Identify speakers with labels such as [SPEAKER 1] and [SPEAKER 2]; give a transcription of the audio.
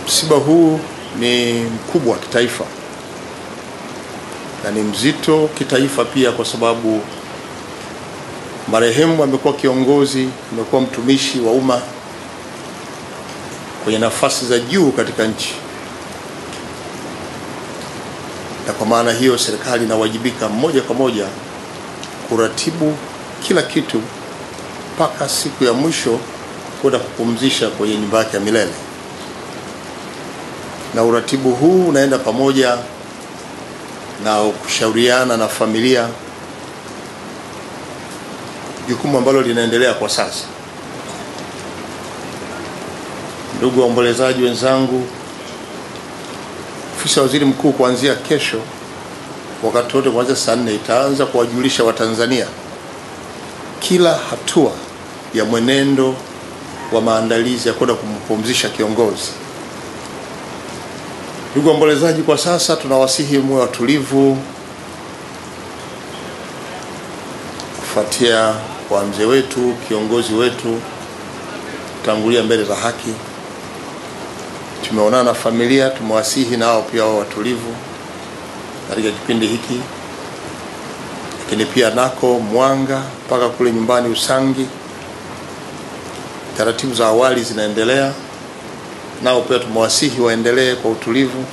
[SPEAKER 1] Msiba huu ni mkubwa wa kitaifa na ni mzito kitaifa pia, kwa sababu marehemu amekuwa kiongozi, amekuwa mtumishi wa umma kwenye nafasi za juu katika nchi, na kwa maana hiyo serikali inawajibika moja kwa moja kuratibu kila kitu mpaka siku ya mwisho kwenda kupumzisha kwenye nyumba yake ya milele. Na uratibu huu unaenda pamoja na kushauriana na familia, jukumu ambalo linaendelea kwa sasa. Ndugu waombolezaji wenzangu, ofisi ya waziri mkuu kuanzia kesho wakati wote kuanzia saa 4 itaanza kuwajulisha Watanzania kila hatua ya mwenendo wa maandalizi ya kwenda kumpumzisha kiongozi. Ndugu waombolezaji, kwa sasa tunawasihi mwe watulivu kufuatia kwa mzee wetu, kiongozi wetu tangulia mbele za haki. Tumeonana na familia, tumewasihi nao pia wao watulivu katika kipindi hiki, lakini pia nako Mwanga mpaka kule nyumbani Usangi taratibu za awali zinaendelea, nao pia tumewasihi waendelee kwa utulivu.